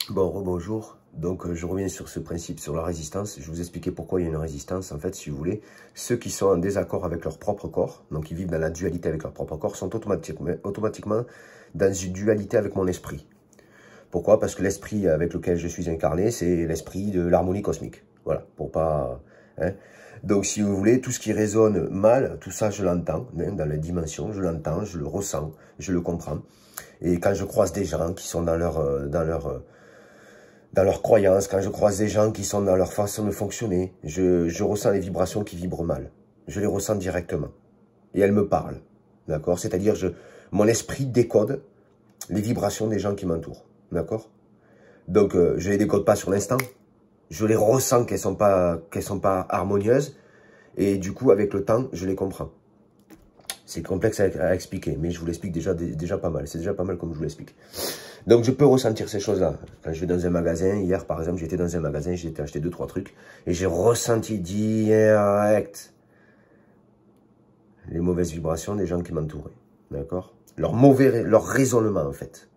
Bon, rebonjour. Donc, je reviens sur ce principe, sur la résistance. Je vais vous expliquer pourquoi il y a une résistance. En fait, si vous voulez, ceux qui sont en désaccord avec leur propre corps, donc qui vivent dans la dualité avec leur propre corps, sont automatiquement dans une dualité avec mon esprit. Pourquoi? Parce que l'esprit avec lequel je suis incarné, c'est l'esprit de l'harmonie cosmique. Voilà, pour pas... Hein. Donc, si vous voulez, tout ce qui résonne mal, tout ça, je l'entends, hein, dans les dimensions, je l'entends, je le ressens, je le comprends. Et quand je croise des gens qui sont dans leurs croyances, quand je croise des gens qui sont dans leur façon de fonctionner, je ressens les vibrations qui vibrent mal. Je les ressens directement. Et elles me parlent. D'accord? C'est-à-dire, mon esprit décode les vibrations des gens qui m'entourent. D'accord? Donc, je les décode pas sur l'instant. Je les ressens qu'elles sont pas harmonieuses. Et du coup, avec le temps, je les comprends. C'est complexe à expliquer, mais je vous l'explique déjà pas mal. C'est déjà pas mal comme je vous l'explique. Donc, je peux ressentir ces choses-là. Quand je vais dans un magasin, hier, par exemple, j'étais dans un magasin, j'ai acheté 2-3 trucs, et j'ai ressenti direct les mauvaises vibrations des gens qui m'entouraient. D'accord? Leur raisonnement, en fait.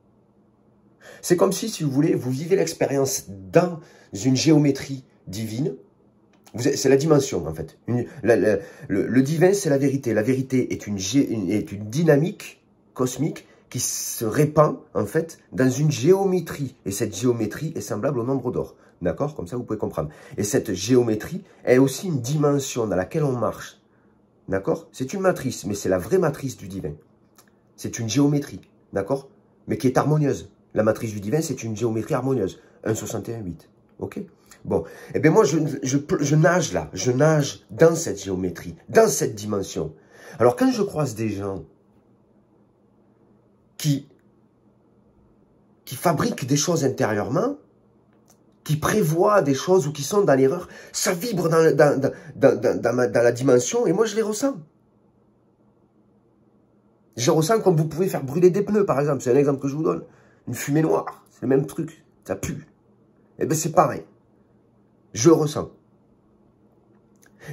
C'est comme si vous voulez, vous vivez l'expérience dans une géométrie divine. C'est la dimension, en fait. Le divin, c'est la vérité. La vérité est une dynamique cosmique qui se répand, en fait, dans une géométrie. Et cette géométrie est semblable au nombre d'or. D'accord? Comme ça, vous pouvez comprendre. Et cette géométrie est aussi une dimension dans laquelle on marche. D'accord? C'est une matrice, mais c'est la vraie matrice du divin. C'est une géométrie. D'accord? Mais qui est harmonieuse. La matrice du divin, c'est une géométrie harmonieuse. 1,61,8. Ok? Bon, eh bien moi, je nage là. Je nage dans cette géométrie, dans cette dimension. Alors, quand je croise des gens qui fabriquent des choses intérieurement, qui prévoient des choses ou qui sont dans l'erreur, ça vibre dans la dimension et moi, je les ressens. Je ressens comme vous pouvez faire brûler des pneus, par exemple. C'est un exemple que je vous donne. Une fumée noire, c'est le même truc. Ça pue. Eh bien, c'est pareil. Je le ressens.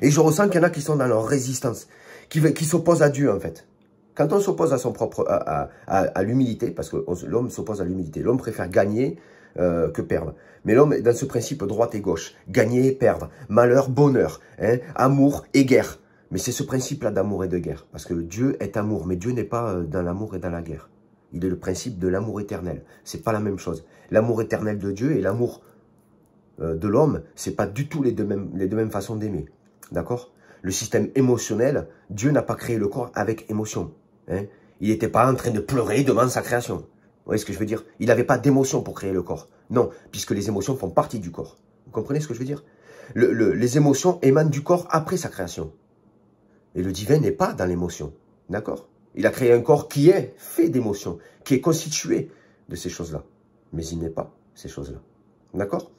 Et je ressens qu'il y en a qui sont dans leur résistance, qui s'opposent à Dieu, en fait. Quand on s'oppose à son propre, à l'humilité, parce que l'homme s'oppose à l'humilité, l'homme préfère gagner que perdre. Mais l'homme est dans ce principe droite et gauche. Gagner et perdre. Malheur, bonheur. Hein, amour et guerre. Mais c'est ce principe-là d'amour et de guerre. Parce que Dieu est amour, mais Dieu n'est pas dans l'amour et dans la guerre. Il est le principe de l'amour éternel. C'est pas la même chose. L'amour éternel de Dieu et l'amour de l'homme, c'est pas du tout les deux mêmes façons d'aimer. D'accord? Le système émotionnel, Dieu n'a pas créé le corps avec émotion. Hein? Il n'était pas en train de pleurer devant sa création. Vous voyez ce que je veux dire? Il n'avait pas d'émotion pour créer le corps. Non, puisque les émotions font partie du corps. Vous comprenez ce que je veux dire? Les émotions émanent du corps après sa création. Et le divin n'est pas dans l'émotion. D'accord? Il a créé un corps qui est fait d'émotions, qui est constitué de ces choses-là. Mais il n'est pas ces choses-là. D'accord?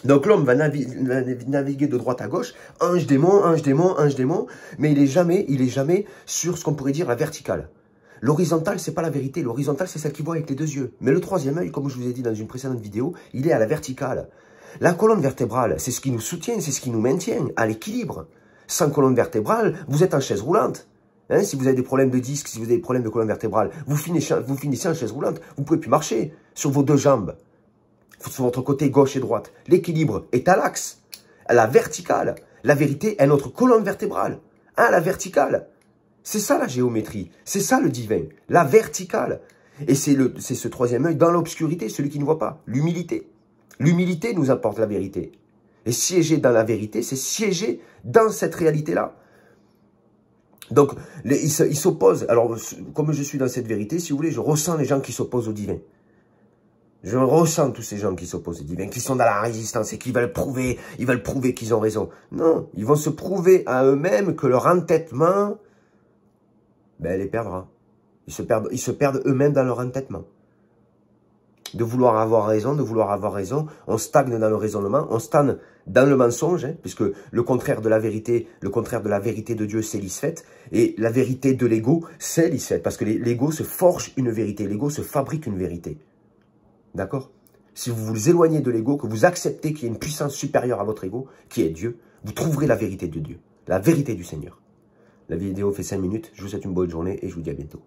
Donc l'homme va naviguer de droite à gauche, ange, démon, ange, démon, ange, démon, mais il est jamais sur ce qu'on pourrait dire la verticale. L'horizontale, c'est pas la vérité. L'horizontale, c'est celle qui voit avec les deux yeux. Mais le troisième œil, comme je vous ai dit dans une précédente vidéo, il est à la verticale. La colonne vertébrale, c'est ce qui nous soutient, c'est ce qui nous maintient à l'équilibre. Sans colonne vertébrale, vous êtes en chaise roulante. Hein, si vous avez des problèmes de disque, si vous avez des problèmes de colonne vertébrale, vous finissez en chaise roulante. Vous ne pouvez plus marcher sur vos deux jambes. Sur votre côté gauche et droite. L'équilibre est à l'axe, à la verticale. La vérité est notre colonne vertébrale. Hein, la verticale. C'est ça la géométrie. C'est ça le divin. La verticale. Et c'est ce troisième œil dans l'obscurité, celui qui ne voit pas. L'humilité. L'humilité nous apporte la vérité. Et siéger dans la vérité, c'est siéger dans cette réalité-là. Donc, ils s'opposent. Alors, comme je suis dans cette vérité, si vous voulez, je ressens les gens qui s'opposent au divin. Je ressens tous ces gens qui s'opposent au divin, qui sont dans la résistance et qui veulent prouver qu'ils ont raison. Non, ils vont se prouver à eux-mêmes que leur entêtement, ben, les perdra. Ils se perdent eux-mêmes dans leur entêtement. De vouloir avoir raison, on stagne dans le raisonnement, on stagne dans le mensonge, hein, puisque le contraire de la vérité de Dieu, c'est l'isfète, et la vérité de l'ego, c'est l'isfète, parce que l'ego se forge une vérité, l'ego se fabrique une vérité. D'accord? Si vous vous éloignez de l'ego, que vous acceptez qu'il y a une puissance supérieure à votre ego, qui est Dieu, vous trouverez la vérité de Dieu, la vérité du Seigneur. La vidéo fait 5 minutes, je vous souhaite une bonne journée et je vous dis à bientôt.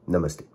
Namasté.